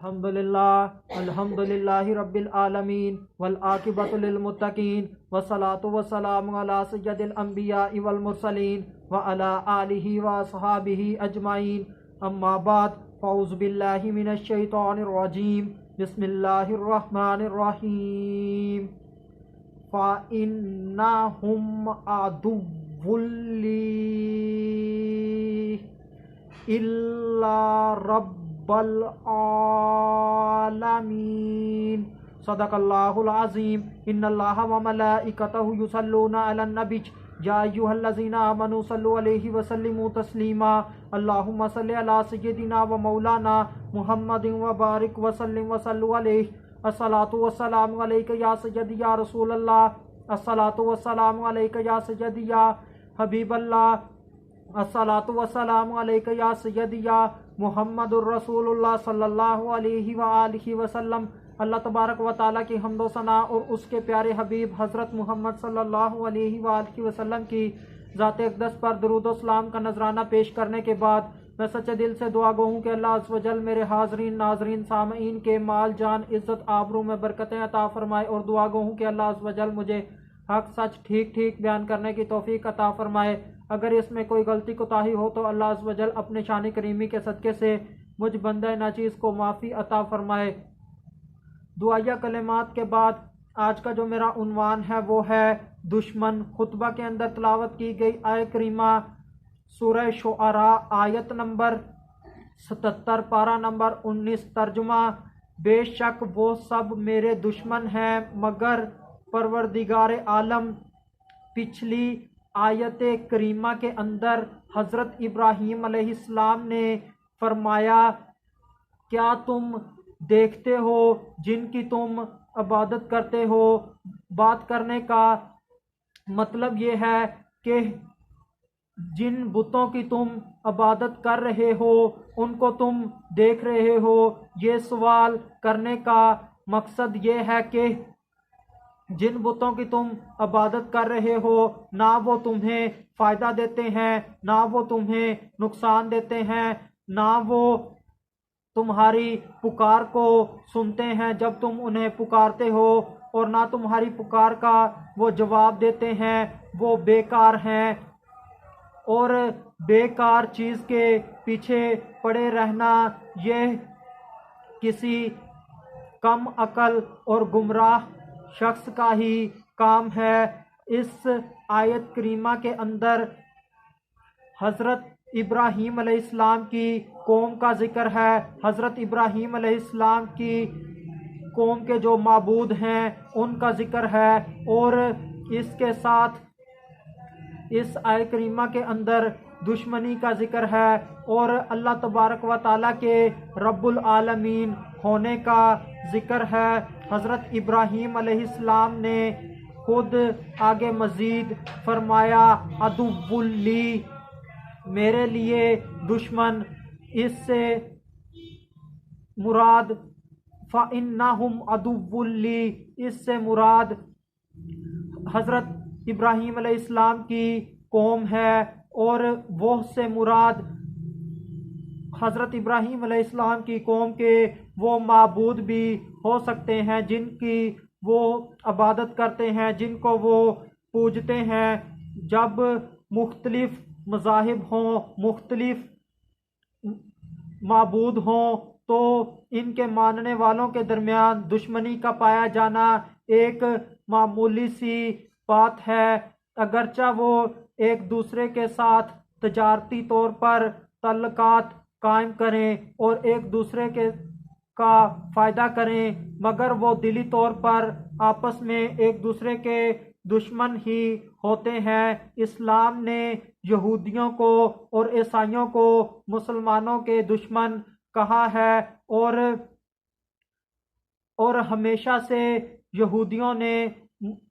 अल्हम्दुलिल्लाहि रब्बिल आलमीन वल आकिबतु लिल मुत्तकीन वस्सलातु वस्सलामु अला सय्यदिल अंबियाइ वल मुरसलीन व अला आलिहि व अस्हाबिहि अजमाइन अम्मा बाद फ़ौज़ु बिल्लाहि मिनश शैतानिर रजीम बिस्मिल्लाहिर रहमानिर रहीम फ़इन्नहुम अदुव्वुल ली इल्ला रब्बल आलमीन सदक़ल्लाहुल अज़ीम इन्नल्लाहा व मलाइकतहु युसल्लूना अलन नबी या अय्युहल्लज़ीना आमनू सल्लु अलैहि व सल्लिमू तस्लीमा अल्लाहुम्मा सल्लि अला सय्यिदिना व मौलाना मुहम्मदिन व बारिक व सल्लिम व सल्लु अलैहि अस्सलातु वस्सलामु अलैका या सय्यदी या रसूलल्लाह अस्सलातु वस्सलामु अलैका या सय्यदी या हबीबल्लाह अस्सलातु वस्सलामु अलैका या सय्यदी या मुहम्मदुर रसूलुल्लाह सल्लल्लाहु अलैहि व आलिहि वसल्लम। अल्लाह तबारक व तआला की हम्दो सना और उसके प्यारे हबीब हज़रत मोहम्मद सल्लल्लाहु अलैहि व आलिहि वसल्लम की ज़ात अक़दस पर दरूद व सलाम का नजराना पेश करने के बाद मैं सच्चे दिल से दुआ गो हूँ कि अल्लाह अज़्ज़ व जल मेरे हाज़रीन नाज़रीन सामईन के माल जान इज़्ज़त आबरू में बरकतें अता फरमाए और दुआ गो हूँ कि अल्लाह अज़्ज़ व जल मुझे हक सच ठीक ठीक बयान करने की तौफीक अता फरमाए। अगर इसमें कोई गलती कोताही हो तो अल्लाह अज़्ज़ व जल अपने शान करीमी के सदक़े से मुझ बंदे नाचीज़ को माफ़ी अता फरमाए। दुआया कलिमात के बाद आज का जो मेरा उन्वान है वो है दुश्मन। खुतबा के अंदर तलावत की गई आय करीमा सूरह शुअरा आयत नंबर 77 पारा नंबर 19 तर्जुमा बेशक वो सब मेरे दुश्मन हैं मगर परवरदिगार आलम। पिछली आयत करीमा के अंदर हज़रत इब्राहीम अलैहिस्सलाम ने फरमाया क्या तुम देखते हो जिनकी तुम इबादत करते हो। बात करने का मतलब ये है कि जिन बुतों की तुम इबादत कर रहे हो उनको तुम देख रहे हो। ये सवाल करने का मकसद ये है कि जिन बुतों की तुम इबादत कर रहे हो ना वो तुम्हें फ़ायदा देते हैं ना वो तुम्हें नुकसान देते हैं, ना वो तुम्हारी पुकार को सुनते हैं जब तुम उन्हें पुकारते हो और ना तुम्हारी पुकार का वो जवाब देते हैं। वो बेकार हैं और बेकार चीज़ के पीछे पड़े रहना यह किसी कम अकल और गुमराह शख्स का ही काम है। इस आयत करीमा के अंदर हज़रत इब्राहीम अलैहिस्सलाम की कौम का जिक्र है। हज़रत इब्राहीम अलैहिस्सलाम की कौम के जो माबूद हैं उनका जिक्र है और इसके साथ इस आयत करीमा के अंदर दुश्मनी का जिक्र है और अल्लाह तबारक व तआला के रब्बुल आलमीन होने का जिक्र है। हज़रत इब्राहीम अलैहिस्सलाम ने खुद आगे मज़ीद फरमाया अदुव्वुल ली मेरे लिए दुश्मन। इससे मुराद फ़इन्नहुम अदुव्वुल ली इससे मुराद हज़रत इब्राहीम अलैहिस्सलाम की कौम है और वो से मुराद हज़रत इब्राहीम अलैहिस्सलाम की कौम के वो माबूद भी हो सकते हैं जिनकी वो इबादत करते हैं, जिनको वो पूजते हैं। जब मुख्तलिफ मज़ाहिब हों, मुख्तलिफ माबूद हों तो इनके मानने वालों के दरमियान दुश्मनी का पाया जाना एक मामूली सी बात है। अगरचा वो एक दूसरे के साथ तजारती तौर पर तल्लुकात कायम करें और एक दूसरे के का फ़ायदा करें मगर वो दिली तौर पर आपस में एक दूसरे के दुश्मन ही होते हैं। इस्लाम ने यहूदियों को और ईसाइयों को मुसलमानों के दुश्मन कहा है और हमेशा से यहूदियों ने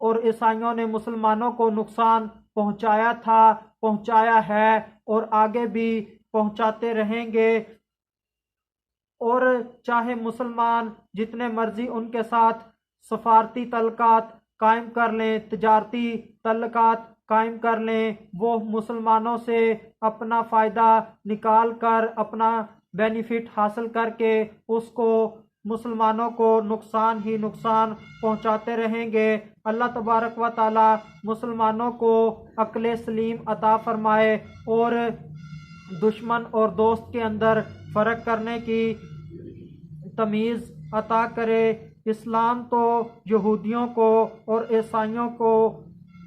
और ईसाइयों ने मुसलमानों को नुकसान पहुंचाया था, पहुंचाया है और आगे भी पहुंचाते रहेंगे। और चाहे मुसलमान जितने मर्जी उनके साथ सफारती तल्लुकात कायम कर लें, तजारती तल्लुकात कायम कर लें, वो मुसलमानों से अपना फ़ायदा निकाल कर अपना बेनिफिट हासिल करके उसको मुसलमानों को नुकसान ही नुकसान पहुंचाते रहेंगे। अल्लाह तबारक व ताला मुसलमानों को अक्ल सलीम अता फरमाए और दुश्मन और दोस्त के अंदर फ़र्क करने की तमीज़ अता करे। इस्लाम तो यहूदियों को और ईसाइयों को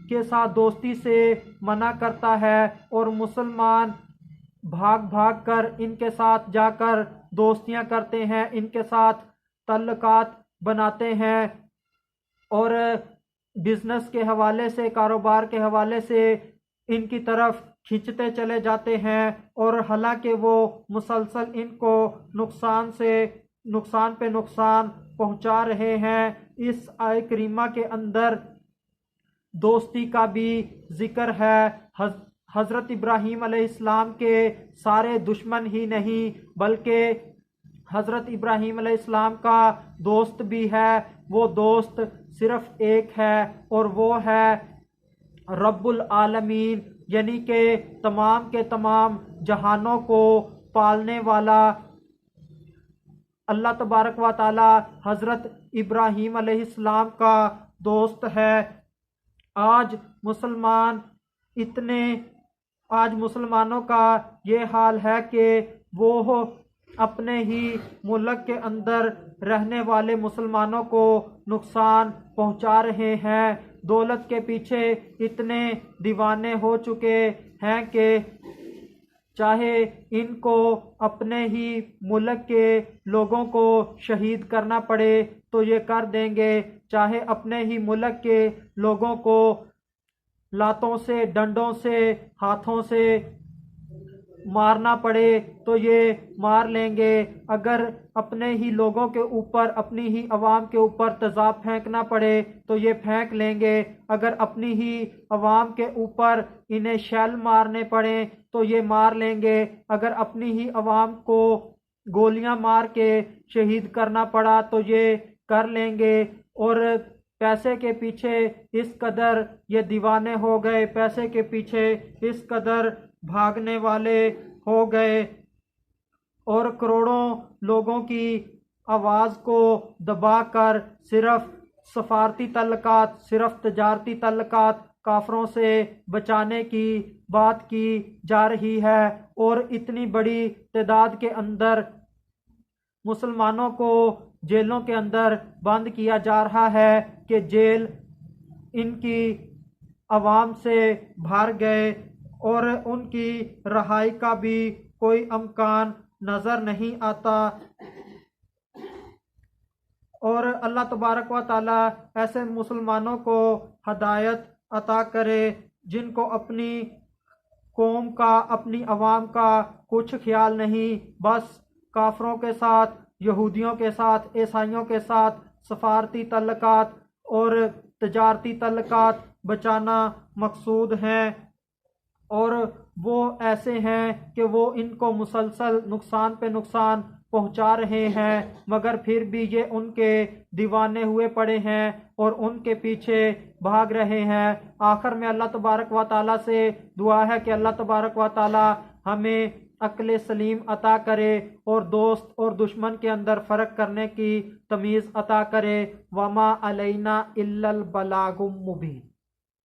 के साथ दोस्ती से मना करता है और मुसलमान भाग भाग कर इनके साथ जाकर दोस्तियां करते हैं, इनके साथ तल्लुकात बनाते हैं और बिजनेस के हवाले से, कारोबार के हवाले से इनकी तरफ खींचते चले जाते हैं और हालांकि वो मुसलसल इनको नुकसान पे नुकसान पहुंचा रहे हैं। इस आय करीमा के अंदर दोस्ती का भी जिक्र है। हज़रत इब्राहीम अलैहिस्सलाम के सारे दुश्मन ही नहीं बल्कि हज़रत इब्राहीम अलैहिस्सलाम का दोस्त भी है। वो दोस्त सिर्फ एक है और वो है रब्बुल आलमीन, यानी कि तमाम के तमाम जहानों को पालने वाला अल्लाह तबारक व ताला हज़रत इब्राहीम अलैहिस्सलाम का दोस्त है। आज मुसलमानों का ये हाल है कि वो अपने ही मुल्क के अंदर रहने वाले मुसलमानों को नुकसान पहुंचा रहे हैं। दौलत के पीछे इतने दीवाने हो चुके हैं कि चाहे इनको अपने ही मुल्क के लोगों को शहीद करना पड़े तो ये कर देंगे, चाहे अपने ही मुल्क के लोगों को लातों से, डंडों से, हाथों से मारना पड़े तो ये मार लेंगे। अगर अपने ही लोगों के ऊपर, अपनी ही अवाम के ऊपर तेज़ाब फेंकना पड़े तो ये फेंक लेंगे। अगर अपनी ही अवाम के ऊपर इन्हें शैल मारने पड़े तो ये मार लेंगे। अगर अपनी ही अवाम को गोलियां मार के शहीद करना पड़ा तो ये कर लेंगे। और पैसे के पीछे इस कदर ये दीवाने हो गए, पैसे के पीछे इस कदर भागने वाले हो गए और करोड़ों लोगों की आवाज़ को दबाकर सिर्फ सफारती तल्लुकात, सिर्फ तजारती तल्लुकात काफरों से बचाने की बात की जा रही है। और इतनी बड़ी तादाद के अंदर मुसलमानों को जेलों के अंदर बंद किया जा रहा है कि जेल इनकी आवाम से भर गए और उनकी रहाई का भी कोई इम्कान नज़र नहीं आता। और अल्लाह तबारक व ताला ऐसे मुसलमानों को हदायत अता करे जिनको अपनी कौम का, अपनी आवाम का कुछ ख्याल नहीं, बस काफरों के साथ, यहूदियों के साथ, ईसाइयों के साथ सफारती तल्लुकात और तजारती तल्लुकात बचाना मकसूद हैं। और वो ऐसे हैं कि वो इनको मुसलसल नुकसान पे नुकसान पहुंचा रहे हैं, मगर फिर भी ये उनके दीवाने हुए पड़े हैं और उनके पीछे भाग रहे हैं। आखिर में अल्लाह तबारक व ताला से दुआ है कि अल्लाह तबारक व ताला हमें अक्ल सलीम अता करे और दोस्त और दुश्मन के अंदर फ़र्क करने की तमीज़ अता करे। वमा अलैना इल्लल बलागुम मुबीन।